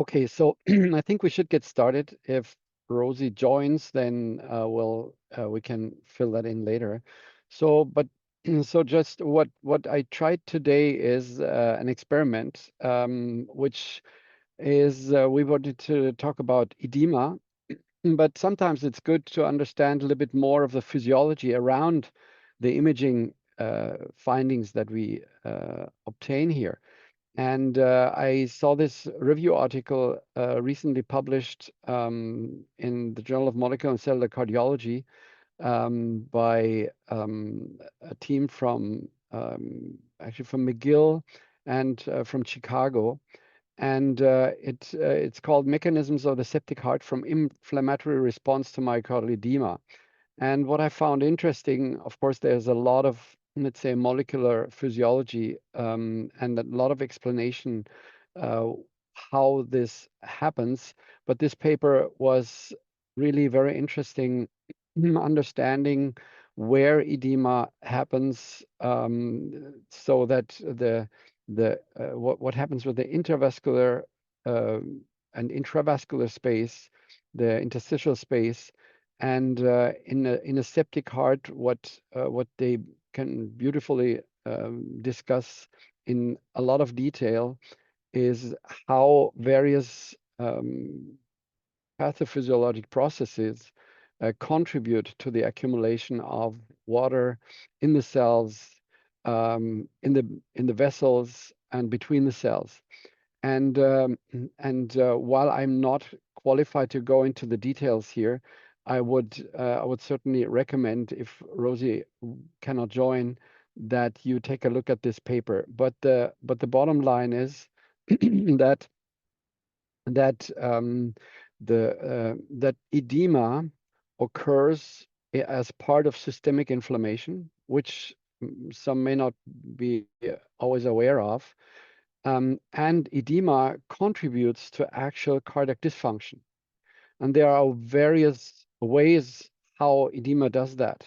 Okay, so I think we should get started. If Rosie joins, then we can fill that in later. So, but so just what I tried today is an experiment, which is we wanted to talk about edema, but sometimes it's good to understand a little bit more of the physiology around the imaging findings that we obtain here. And I saw this review article recently published in the Journal of Molecular and Cellular Cardiology by a team from actually from McGill and from Chicago. And it's called Mechanisms of the Septic Heart from Inflammatory Response to Myocardial Edema. And what I found interesting, of course, there's a lot of, let's say, molecular physiology and a lot of explanation uh, how this happens. But this paper was really very interesting, understanding where edema happens, so that what happens with the intervascular and intravascular space, the interstitial space, and in a septic heart, what they can beautifully discuss in a lot of detail is how various pathophysiologic processes contribute to the accumulation of water in the cells, in the vessels, and between the cells. And while I'm not qualified to go into the details here, I would certainly recommend, if Rosie cannot join, that you take a look at this paper. But the bottom line is that that edema occurs as part of systemic inflammation, which some may not be always aware of. And edema contributes to actual cardiac dysfunction. And there are various ways how edema does that.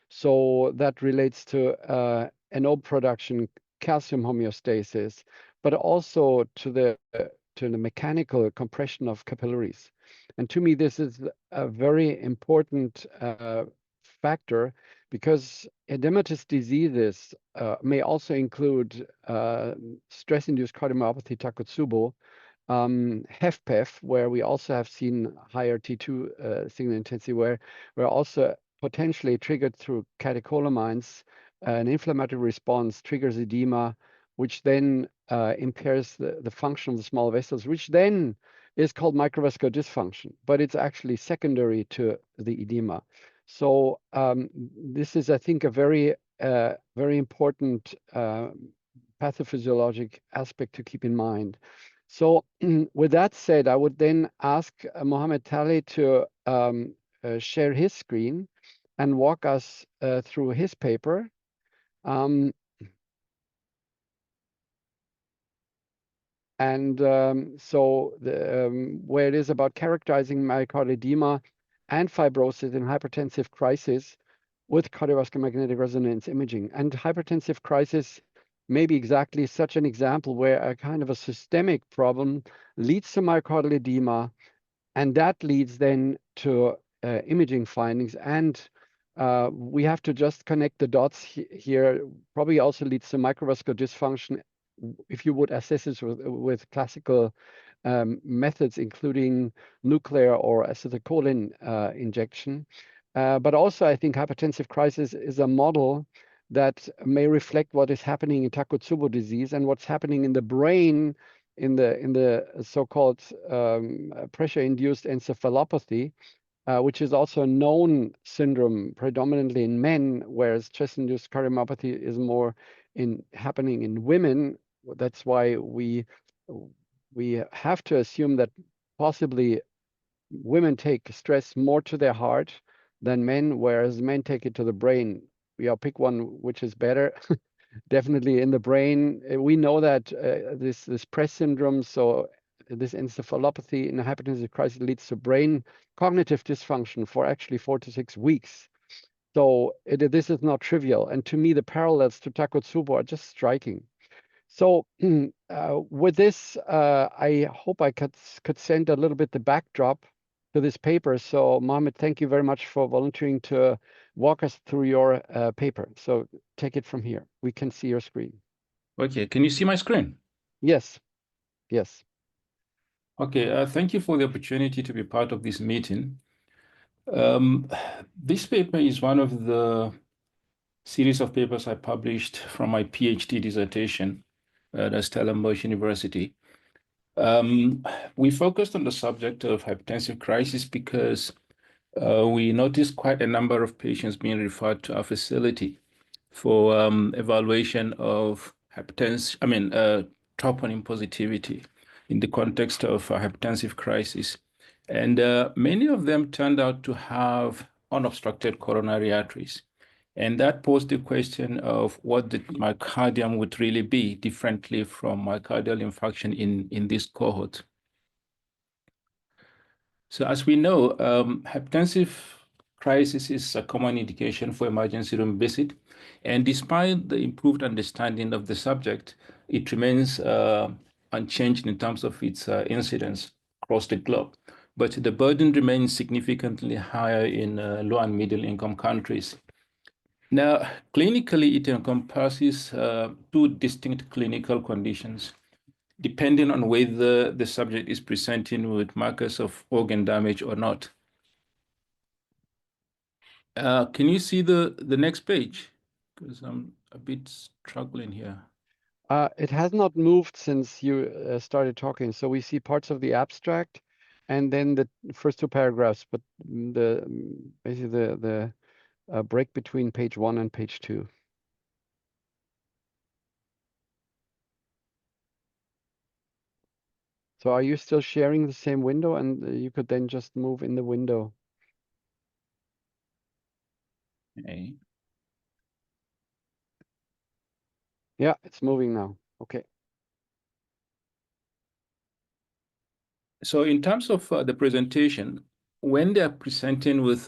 So that relates to NO production, calcium homeostasis, but also to the mechanical compression of capillaries. And to me, this is a very important factor, because edematous diseases may also include stress-induced cardiomyopathy, Takotsubo, HFpEF, where we also have seen higher T2 signal intensity, where we're also potentially triggered through catecholamines. An inflammatory response triggers edema, which then impairs the function of the small vessels, which then is called microvascular dysfunction, but it's actually secondary to the edema. So this is, I think, a very important pathophysiologic aspect to keep in mind. So with that said, I would then ask Mohammed Tali to share his screen and walk us through his paper. So where it is about characterizing myocardial edema and fibrosis in hypertensive crisis with cardiovascular magnetic resonance imaging. And hypertensive crisis may be exactly such an example where a kind of a systemic problem leads to myocardial edema, and that leads then to imaging findings. And we have to just connect the dots here, probably also leads to microvascular dysfunction if you would assess it with classical methods, including nuclear or acetylcholine injection. But also, I think hypertensive crisis is a model that may reflect what is happening in Takotsubo disease and what's happening in the brain in the so-called pressure-induced encephalopathy, which is also a known syndrome predominantly in men, whereas stress-induced cardiomyopathy is more happening in women. That's why we have to assume that possibly women take stress more to their heart than men, whereas men take it to the brain. I'll pick one which is better. Definitely in the brain. We know that this press syndrome, so this encephalopathy in a hypertensive crisis, leads to brain cognitive dysfunction for actually 4 to 6 weeks. So this is not trivial. And to me, the parallels to Takotsubo are just striking. So with this, I hope I could send a little bit the backdrop to this paper. So Mohammed, thank you very much for volunteering to walk us through your paper. So take it from here. We can see your screen. Okay, can you see my screen? Yes, yes. Okay, thank you for the opportunity to be part of this meeting. This paper is one of the series of papers I published from my PhD dissertation at Stellenbosch University. We focused on the subject of hypertensive crisis because we noticed quite a number of patients being referred to our facility for evaluation of troponin positivity in the context of a hypertensive crisis. And many of them turned out to have unobstructed coronary arteries. And that posed the question of what the myocardium would really be differently from myocardial infarction in this cohort. So as we know, hypertensive crisis is a common indication for emergency room visit. And despite the improved understanding of the subject, it remains unchanged in terms of its incidence across the globe. But the burden remains significantly higher in low and middle income countries. Now, clinically, it encompasses two distinct clinical conditions, depending on whether the subject is presenting with markers of organ damage or not. Can you see the next page? Because I'm a bit struggling here. It has not moved since you started talking. So we see parts of the abstract and then the first two paragraphs, but basically the break between page 1 and page 2. So are you still sharing the same window, and you could then just move in the window? Okay. Yeah, it's moving now. Okay. So in terms of the presentation, when they're presenting with,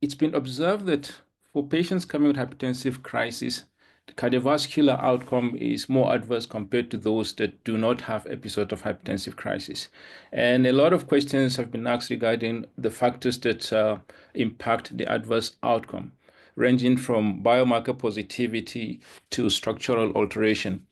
it's been observed that for patients coming with hypertensive crisis, the cardiovascular outcome is more adverse compared to those that do not have episode of hypertensive crisis. And a lot of questions have been asked regarding the factors that impact the adverse outcome, ranging from biomarker positivity to structural alteration.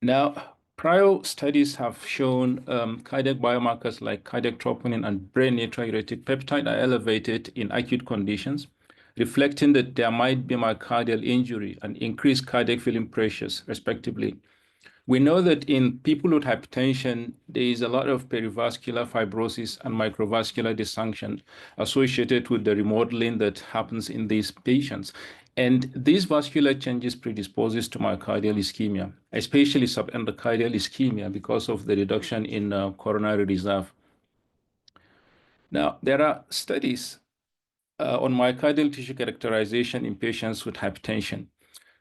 Now, prior studies have shown cardiac biomarkers like cardiac troponin and brain natriuretic peptide are elevated in acute conditions, reflecting that there might be myocardial injury and increased cardiac filling pressures, respectively. We know that in people with hypertension, there is a lot of perivascular fibrosis and microvascular dysfunction associated with the remodeling that happens in these patients. And these vascular changes predisposes to myocardial ischemia, especially subendocardial ischemia because of the reduction in coronary reserve. Now, there are studies on myocardial tissue characterization in patients with hypertension,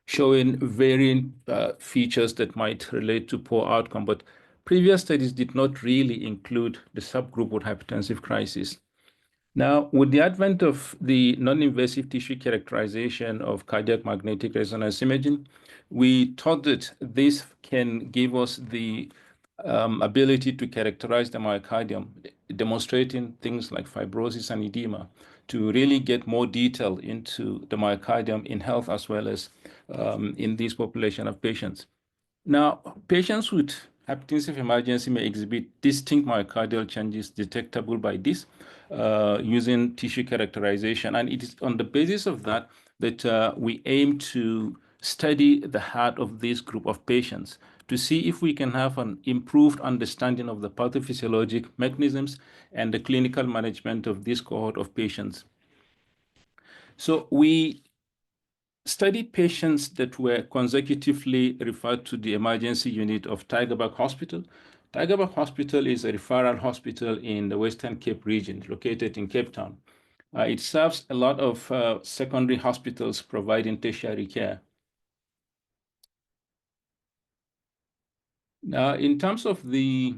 showing varying features that might relate to poor outcome, but previous studies did not really include the subgroup with hypertensive crisis. Now, with the advent of the non-invasive tissue characterization of cardiac magnetic resonance imaging, we thought that this can give us the ability to characterize the myocardium, demonstrating things like fibrosis and edema, to really get more detail into the myocardium in health as well as in this population of patients. Now, patients with hypertensive emergency may exhibit distinct myocardial changes detectable by this using tissue characterization. And it is on the basis of that that we aim to study the heart of this group of patients to see if we can have an improved understanding of the pathophysiologic mechanisms and the clinical management of this cohort of patients. So we studied patients that were consecutively referred to the emergency unit of Tygerberg Hospital. Tygerberg Hospital is a referral hospital in the Western Cape region, located in Cape Town. It serves a lot of secondary hospitals providing tertiary care. Now, in terms of the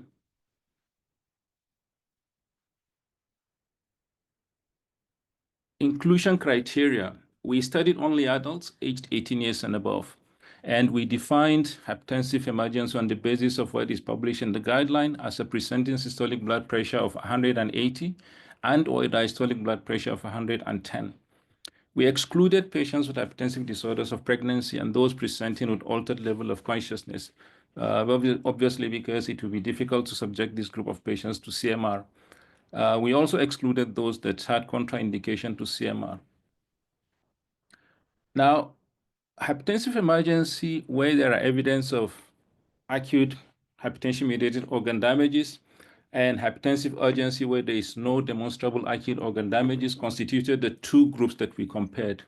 inclusion criteria, we studied only adults aged 18 years and above. And we defined hypertensive emergency on the basis of what is published in the guideline as a presenting systolic blood pressure of 180 and or a diastolic blood pressure of 110. We excluded patients with hypertensive disorders of pregnancy and those presenting with altered level of consciousness, obviously because it will be difficult to subject this group of patients to CMR. We also excluded those that had contraindication to CMR. Now, hypertensive emergency where there are evidence of acute hypertension-mediated organ damages and hypertensive urgency where there is no demonstrable acute organ damages constituted the two groups that we compared.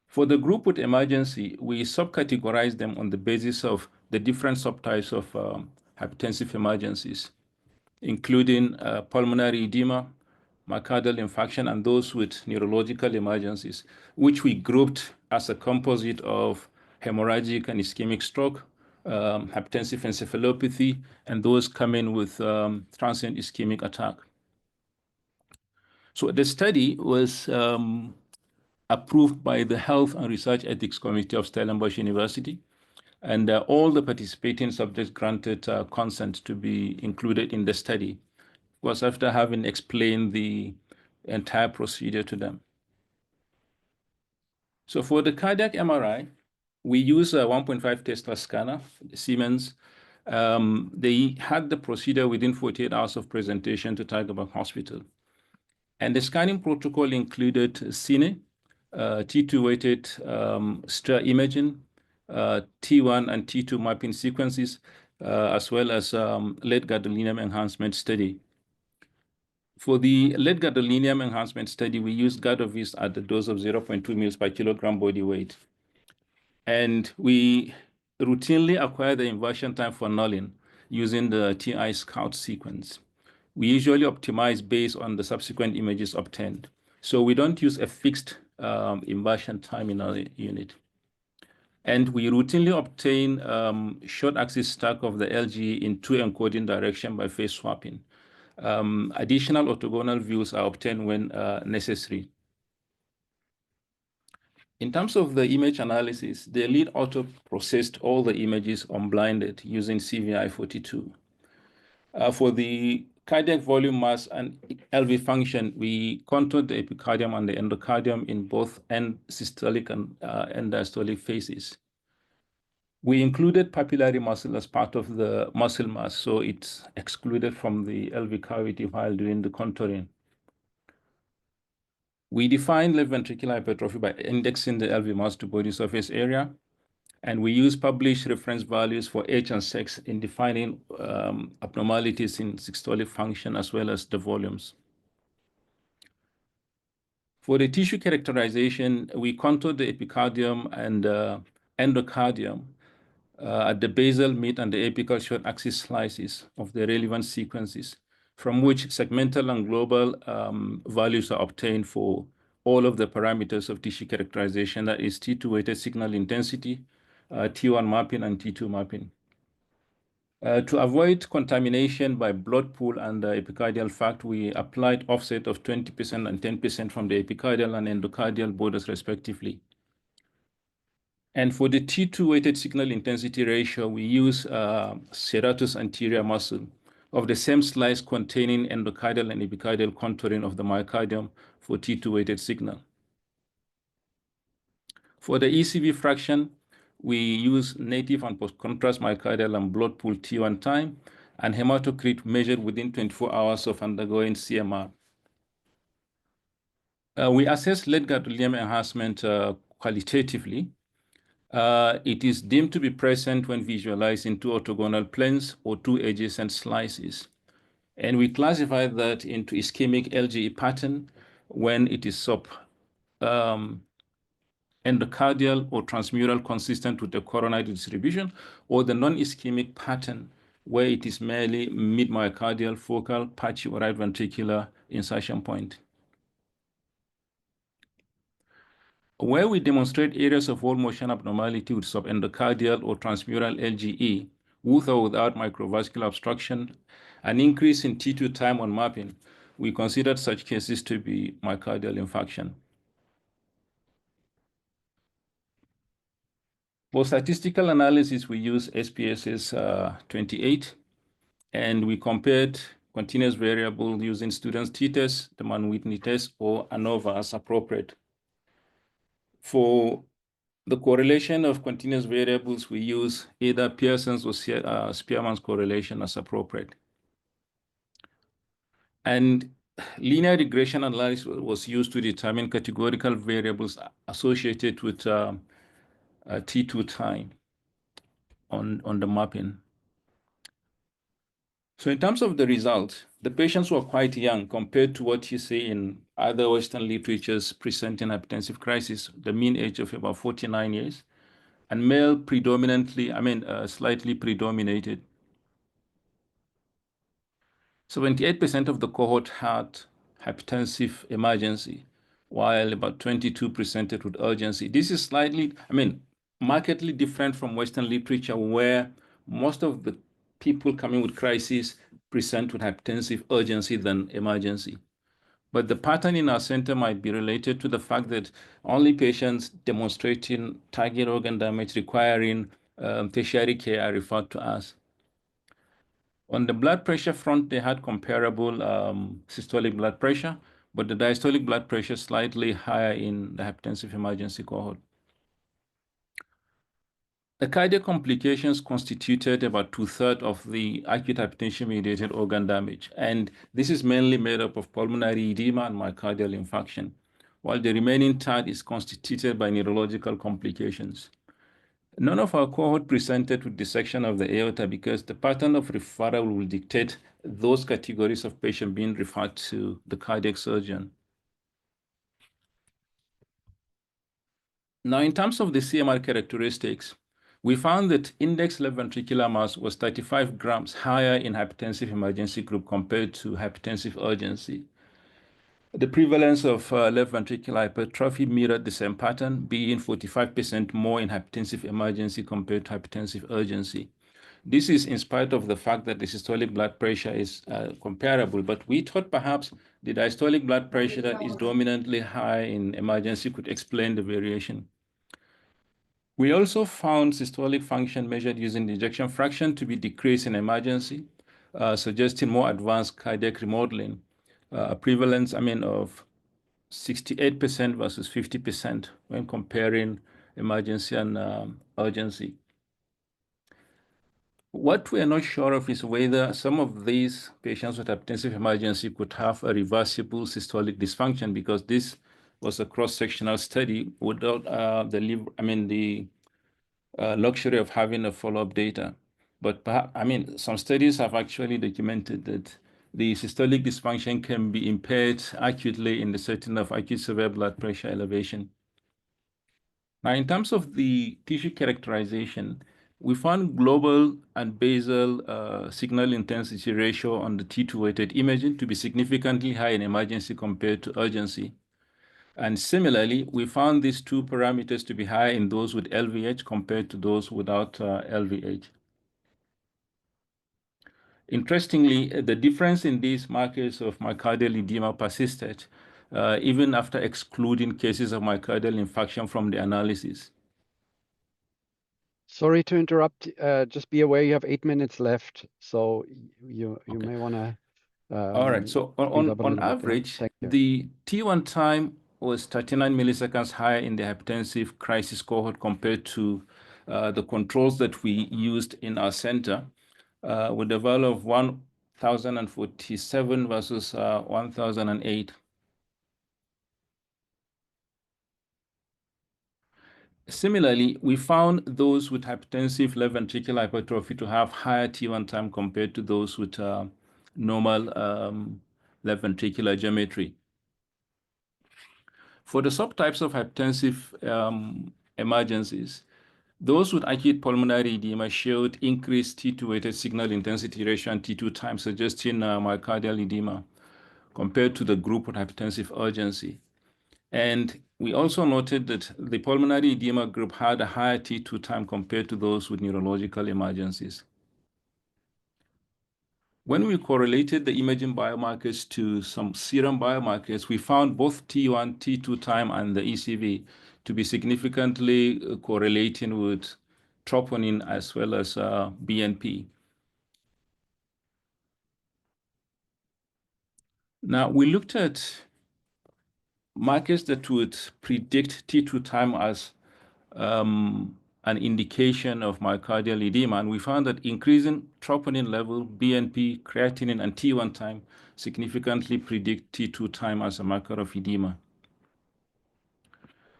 For the group with emergency, we subcategorized them on the basis of the different subtypes of hypertensive emergencies, including pulmonary edema, myocardial infarction, and those with neurological emergencies, which we grouped as a composite of hemorrhagic and ischemic stroke, hypertensive encephalopathy, and those coming with transient ischemic attack. So the study was approved by the Health and Research Ethics Committee of Stellenbosch University, and all the participating subjects granted consent to be included in the study, was after having explained the entire procedure to them. So for the cardiac MRI, we use a 1.5 Tesla scanner, Siemens. They had the procedure within 48 hours of presentation to Tigerberg Hospital. And the scanning protocol included Cine, T2-weighted stir imaging, T1 and T2 mapping sequences, as well as lead gadolinium enhancement study. For the lead gadolinium enhancement study, we used Gadovis at the dose of 0.2 mils per kilogram body weight. And we routinely acquire the inversion time for nulling using the TI scout sequence. We usually optimize based on the subsequent images obtained. So we don't use a fixed inversion time in our unit. And we routinely obtain short axis stack of the LG in two encoding direction by phase swapping. Additional orthogonal views are obtained when necessary. In terms of the image analysis, the lead author processed all the images unblinded using CVI42. For the cardiac volume mass and LV function, we contoured the epicardium and the endocardium in both end systolic and end diastolic phases. We included papillary muscle as part of the muscle mass, so it's excluded from the LV cavity while doing the contouring. We defined left ventricular hypertrophy by indexing the LV mass to body surface area, and we use published reference values for age and sex in defining abnormalities in systolic function as well as the volumes. For the tissue characterization, we contoured the epicardium and endocardium at the basal, mid, and the apical short axis slices of the relevant sequences, from which segmental and global values are obtained for all of the parameters of tissue characterization, that is T2 weighted signal intensity, T1 mapping, and T2 mapping. To avoid contamination by blood pool and the epicardial fact, we applied offset of 20% and 10% from the epicardial and endocardial borders respectively. And for the T2 weighted signal intensity ratio, we use serratus anterior muscle of the same slice containing endocardial and epicardial contouring of the myocardium for T2 weighted signal. For the ECV fraction, we use native and post-contrast myocardial and blood pool T1 time and hematocrit measured within 24 hours of undergoing CMR. We assess lead gadolinium enhancement qualitatively. It is deemed to be present when visualized in two orthogonal planes or two adjacent slices. And we classify that into ischemic LGE pattern when it is endocardial or transmural consistent with the coronary distribution, or the non-ischemic pattern where it is merely mid-myocardial, focal, patchy, or right ventricular insertion point. Where we demonstrate areas of wall motion abnormality with subendocardial or transmural LGE, with or without microvascular obstruction, an increase in T2 time on mapping, we considered such cases to be myocardial infarction. For statistical analysis, we use SPSS 28, and we compared continuous variable using students' t-test, the Mann-Whitney test, or ANOVA as appropriate. For the correlation of continuous variables, we use either Pearson's or Spearman's correlation as appropriate. And linear regression analysis was used to determine categorical variables associated with T2 time on the mapping. So in terms of the results, the patients were quite young compared to what you see in other Western literatures presenting hypertensive crisis, the mean age of about 49 years, and male predominantly, slightly predominated. 78% of the cohort had hypertensive emergency, while about 22 presented with urgency. This is slightly, markedly different from Western literature, where most of the people coming with crisis present with hypertensive urgency than emergency. But the pattern in our center might be related to the fact that only patients demonstrating target organ damage requiring tertiary care are referred to us. On the blood pressure front, they had comparable systolic blood pressure, but the diastolic blood pressure slightly higher in the hypertensive emergency cohort. The cardiac complications constituted about 2/3 of the acute hypertension-mediated organ damage, and this is mainly made up of pulmonary edema and myocardial infarction, while the remaining third is constituted by neurological complications. None of our cohort presented with dissection of the aorta because the pattern of referral will dictate those categories of patient being referred to the cardiac surgeon. Now, in terms of the CMR characteristics, we found that index left ventricular mass was 35 grams higher in hypertensive emergency group compared to hypertensive urgency. The prevalence of left ventricular hypertrophy mirrored the same pattern, being 45% more in hypertensive emergency compared to hypertensive urgency. This is in spite of the fact that the systolic blood pressure is comparable, but we thought perhaps the diastolic blood pressure that is dominantly high in emergency could explain the variation. We also found systolic function measured using the ejection fraction to be decreased in emergency, suggesting more advanced cardiac remodeling. Prevalence, of 68% versus 50% when comparing emergency and urgency. What we are not sure of is whether some of these patients with hypertensive emergency could have a reversible systolic dysfunction, because this was a cross-sectional study without the luxury of having a follow-up data. But perhaps, some studies have actually documented that the systolic dysfunction can be impaired acutely in the setting of acute severe blood pressure elevation. Now, in terms of the tissue characterization, we found global and basal signal intensity ratio on the T2 weighted imaging to be significantly high in emergency compared to urgency. And similarly, we found these two parameters to be high in those with LVH compared to those without LVH. Interestingly, the difference in these markers of myocardial edema persisted even after excluding cases of myocardial infarction from the analysis. Sorry to interrupt. Just be aware you have 8 minutes left, so you may want to. All right. So on average, the T1 time was 39 milliseconds higher in the hypertensive crisis cohort compared to the controls that we used in our center, with a value of 1,047 versus 1,008. Similarly, we found those with hypertensive left ventricular hypertrophy to have higher T1 time compared to those with normal left ventricular geometry. For the subtypes of hypertensive emergencies, those with acute pulmonary edema showed increased T2 weighted signal intensity ratio and T2 time, suggesting myocardial edema compared to the group with hypertensive urgency. And we also noted that the pulmonary edema group had a higher T2 time compared to those with neurological emergencies. When we correlated the imaging biomarkers to some serum biomarkers, we found both T1, T2 time, and the ECV to be significantly correlating with troponin as well as BNP. Now, we looked at markers that would predict T2 time as an indication of myocardial edema, and we found that increasing troponin level, BNP, creatinine, and T1 time significantly predict T2 time as a marker of edema.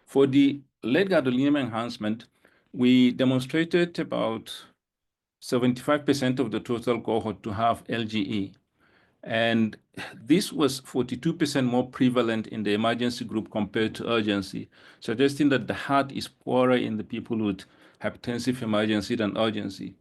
For the late gadolinium enhancement, we demonstrated about 75% of the total cohort to have LGE. And this was 42% more prevalent in the emergency group compared to urgency, suggesting that the heart is poorer in the people with hypertensive emergency than urgency.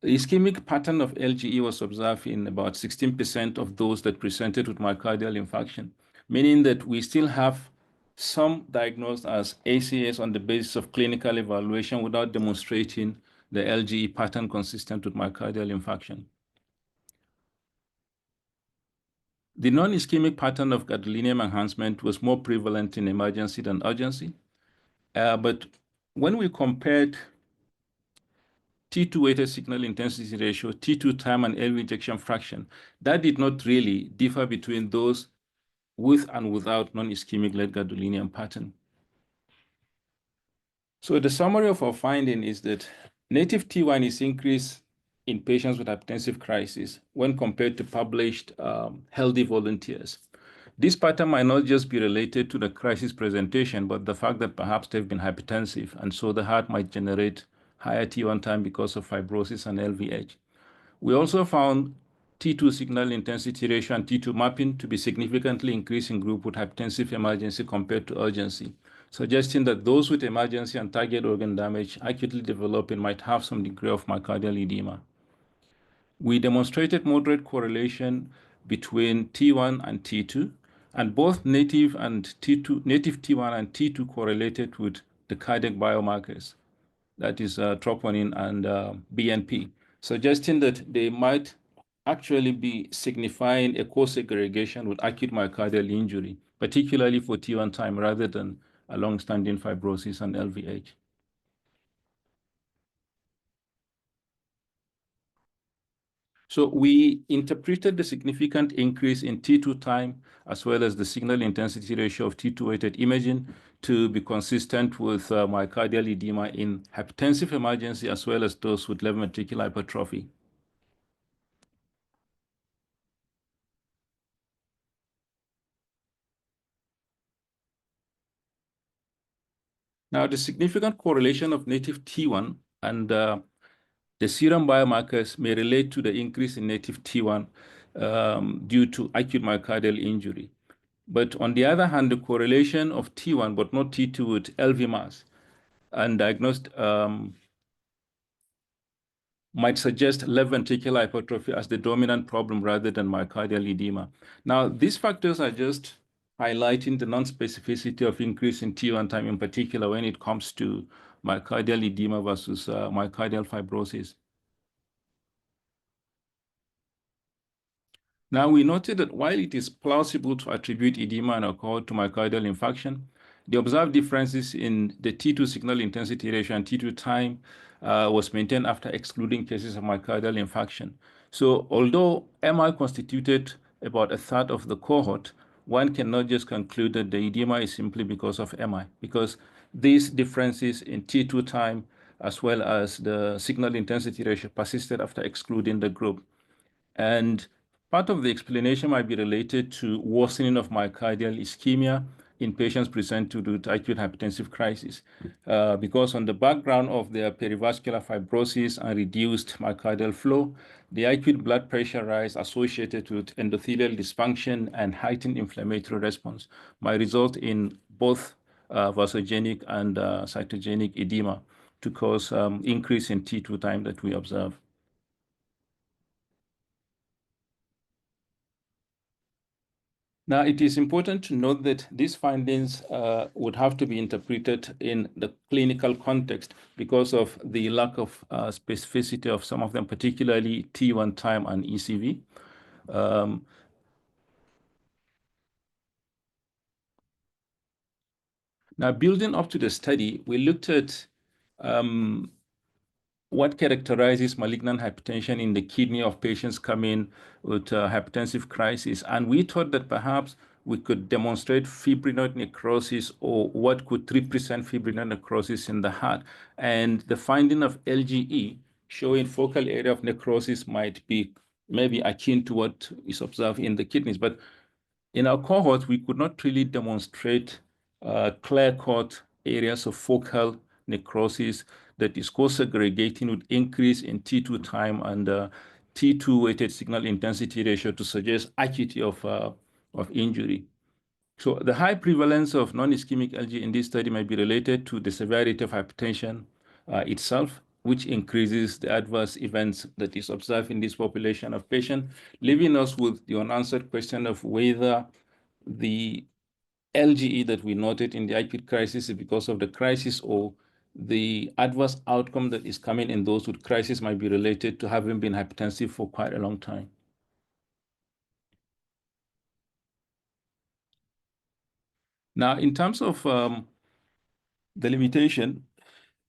The ischemic pattern of LGE was observed in about 16% of those that presented with myocardial infarction, meaning that we still have some diagnosed as ACS on the basis of clinical evaluation without demonstrating the LGE pattern consistent with myocardial infarction. The non-ischemic pattern of gadolinium enhancement was more prevalent in emergency than urgency. But when we compared T2 weighted signal intensity ratio, T2 time, and LV ejection fraction, that did not really differ between those with and without non-ischemic late gadolinium pattern. So the summary of our finding is that native T1 is increased in patients with hypertensive crisis when compared to published healthy volunteers. This pattern might not just be related to the crisis presentation, but the fact that perhaps they've been hypertensive, and so the heart might generate higher T1 time because of fibrosis and LVH. We also found T2 signal intensity ratio and T2 mapping to be significantly increased in group with hypertensive emergency compared to urgency, suggesting that those with emergency and target organ damage acutely developing might have some degree of myocardial edema. We demonstrated moderate correlation between T1 and T2, and both native T1 and T2 correlated with the cardiac biomarkers, that is troponin and BNP, suggesting that they might actually be signifying a co-segregation with acute myocardial injury, particularly for T1 time rather than a long-standing fibrosis and LVH. So we interpreted the significant increase in T2 time as well as the signal intensity ratio of T2 weighted imaging to be consistent with myocardial edema in hypertensive emergency as well as those with left ventricular hypertrophy. Now, the significant correlation of native T1 and the serum biomarkers may relate to the increase in native T1 due to acute myocardial injury. But on the other hand, the correlation of T1 but not T2 with LV mass undiagnosed might suggest left ventricular hypertrophy as the dominant problem rather than myocardial edema. Now, these factors are just highlighting the non-specificity of increase in T1 time in particular when it comes to myocardial edema versus myocardial fibrosis. Now, we noted that while it is plausible to attribute edema and alcohol to myocardial infarction, the observed differences in the T2 signal intensity ratio and T2 time was maintained after excluding cases of myocardial infarction. So although MI constituted about a third of the cohort, one cannot just conclude that the edema is simply because of MI, because these differences in T2 time as well as the signal intensity ratio persisted after excluding the group. And part of the explanation might be related to worsening of myocardial ischemia in patients presented with acute hypertensive crisis, because on the background of their perivascular fibrosis and reduced myocardial flow, the acute blood pressure rise associated with endothelial dysfunction and heightened inflammatory response might result in both vasogenic and cytogenic edema to cause increase in T2 time that we observe. Now, it is important to note that these findings would have to be interpreted in the clinical context because of the lack of specificity of some of them, particularly T1 time and ECV. Now, building up to the study, we looked at what characterizes malignant hypertension in the kidney of patients coming with hypertensive crisis. And we thought that perhaps we could demonstrate fibrinoid necrosis, or what could represent fibrinoid necrosis in the heart. And the finding of LGE showing focal area of necrosis might be maybe akin to what is observed in the kidneys. But in our cohort, we could not really demonstrate clear-cut areas of focal necrosis that is co-segregating with increase in T2 time and T2 weighted signal intensity ratio to suggest acuity of injury. So the high prevalence of non-ischemic LG in this study might be related to the severity of hypertension itself, which increases the adverse events that is observed in this population of patients, leaving us with the unanswered question of whether the LGE that we noted in the acute crisis is because of the crisis, or the adverse outcome that is coming in those with crisis might be related to having been hypertensive for quite a long time. Now, in terms of the limitation,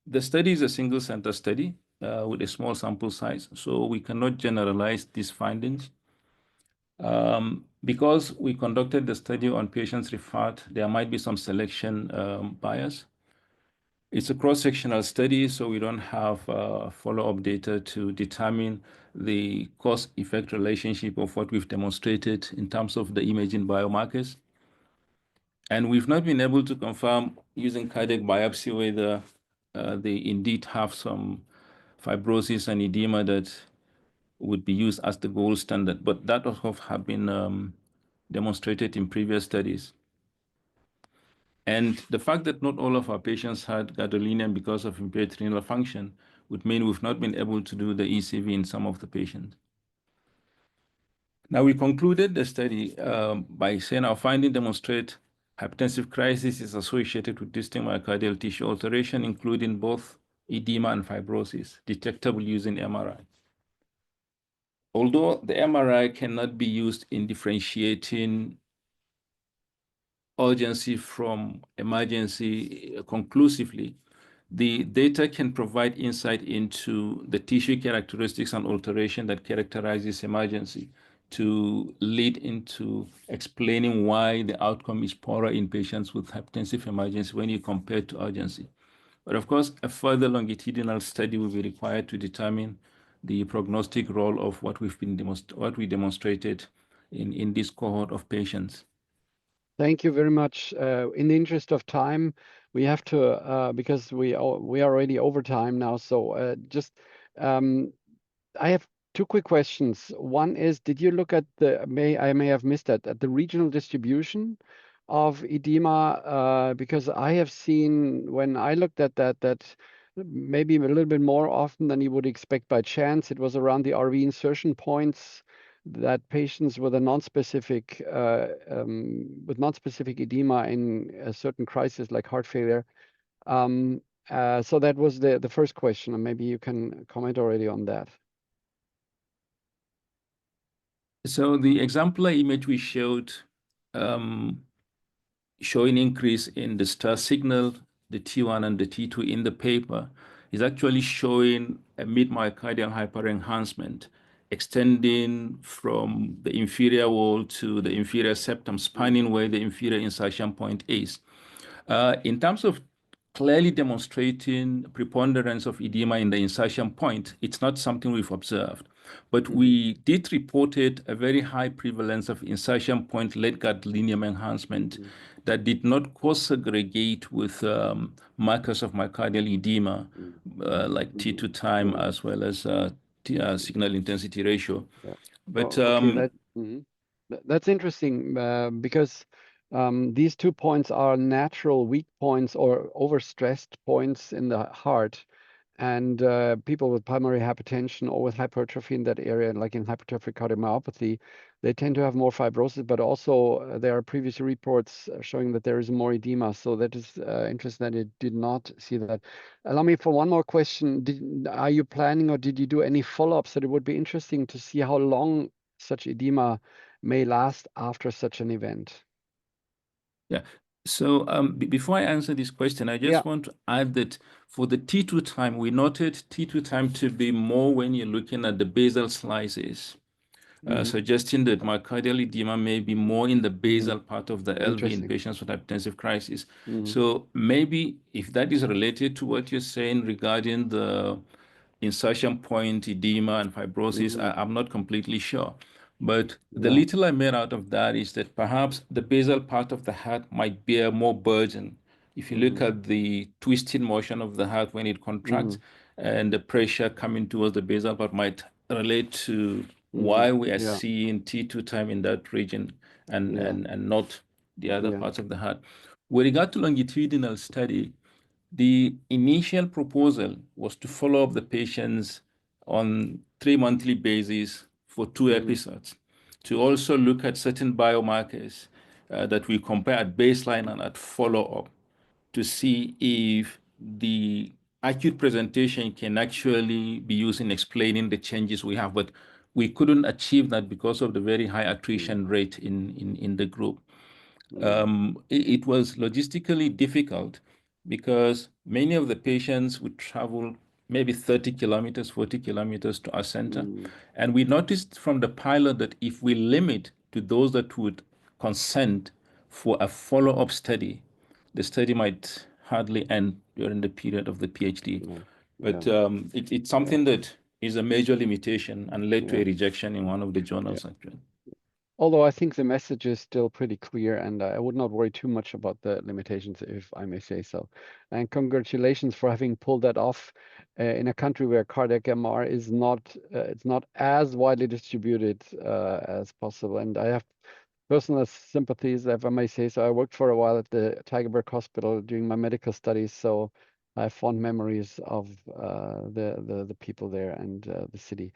the study is a single center study with a small sample size, so we cannot generalize these findings. Because we conducted the study on patients referred, there might be some selection bias. It's a cross-sectional study, so we don't have follow-up data to determine the cause-effect relationship of what we've demonstrated in terms of the imaging biomarkers. And we've not been able to confirm using cardiac biopsy whether they indeed have some fibrosis and edema that would be used as the gold standard, but that also have been demonstrated in previous studies. And the fact that not all of our patients had gadolinium because of impaired renal function would mean we've not been able to do the ECV in some of the patients. Now, we concluded the study by saying our findings demonstrate hypertensive crisis is associated with distinct myocardial tissue alteration, including both edema and fibrosis, detectable using MRI. Although the MRI cannot be used in differentiating urgency from emergency conclusively, the data can provide insight into the tissue characteristics and alteration that characterizes emergency to lead into explaining why the outcome is poorer in patients with hypertensive emergency when you compare to urgency. But of course, a further longitudinal study will be required to determine the prognostic role of what we demonstrated in this cohort of patients. Thank you very much. In the interest of time, we have to because we are already over time now. So I have two quick questions. One is, did you look at I may have missed that, at the regional distribution of edema? Because I have seen, when I looked at that maybe a little bit more often than you would expect by chance, it was around the RV insertion points, that patients with a non-specific edema in a certain crisis like heart failure. So that was the first question, and maybe you can comment already on that. So the exemplar image we showed showing increase in the star signal, the T1 and the T2 in the paper, is actually showing a mid-myocardial hyperenhancement extending from the inferior wall to the inferior septum, spanning where the inferior insertion point is. In terms of clearly demonstrating preponderance of edema in the insertion point, it's not something we've observed. But we did report a very high prevalence of insertion point late gadolinium enhancement that did not co-segregate with markers of myocardial edema, like T2 time as well as signal intensity ratio. Yeah. But okay, that's interesting because these 2 points are natural weak points or overstressed points in the heart. And people with primary hypertension or with hypertrophy in that area, like in hypertrophic cardiomyopathy, they tend to have more fibrosis, but also there are previous reports showing that there is more edema. So that is interesting that it did not see that. Allow me for one more question. Are you planning or did you do any follow-ups? That it would be interesting to see how long such edema may last after such an event. Yeah. So before I answer this question, I just want to add that for the T2 time, we noted T2 time to be more when you're looking at the basal slices, suggesting that myocardial edema may be more in the basal part of the LV in patients with hypertensive crisis. So maybe if that is related to what you're saying regarding the insertion point edema and fibrosis, I'm not completely sure. But the little I made out of that is that perhaps the basal part of the heart might bear more burden. If you look at the twisting motion of the heart when it contracts and the pressure coming towards the basal part might relate to why we are seeing T2 time in that region and not the other parts of the heart. With regard to longitudinal study, the initial proposal was to follow up the patients on 3-monthly basis for 2 episodes, to also look at certain biomarkers that we compare at baseline and at follow-up to see if the acute presentation can actually be used in explaining the changes we have. But we couldn't achieve that because of the very high attrition rate in the group. It was logistically difficult because many of the patients would travel maybe 30 kilometers, 40 kilometers to our center. And we noticed from the pilot that if we limit to those that would consent for a follow-up study, the study might hardly end during the period of the PhD. But it's something that is a major limitation and led to a rejection in one of the journals, actually. Although I think the message is still pretty clear, and I would not worry too much about the limitations, if I may say so. And congratulations for having pulled that off in a country where cardiac MR is not, it's not as widely distributed as possible. And I have personal sympathies, if I may say so. I worked for a while at the Tigerberg Hospital during my medical studies, so I have fond memories of the people there and the city.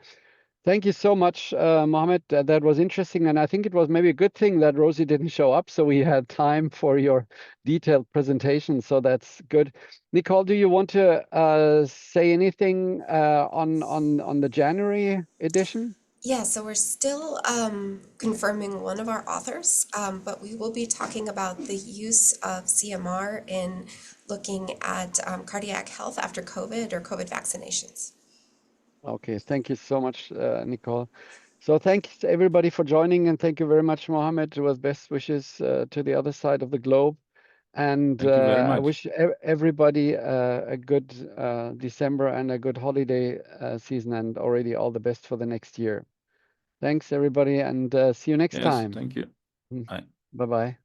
Thank you so much, Mohammed. That was interesting. And I think it was maybe a good thing that Rosie didn't show up, so we had time for your detailed presentation. So that's good. Nicole, do you want to say anything on the January edition? Yeah, so we're still confirming one of our authors, but we will be talking about the use of CMR in looking at cardiac health after COVID or COVID vaccinations. Okay, thank you so much, Nicole. So thanks everybody for joining, and thank you very much, Mohammed. With best wishes to the other side of the globe. And Thank you very much. I wish everybody a good December and a good holiday season, and already all the best for the next year. Thanks, everybody, and see you next time. Thank you. Bye. Bye-bye.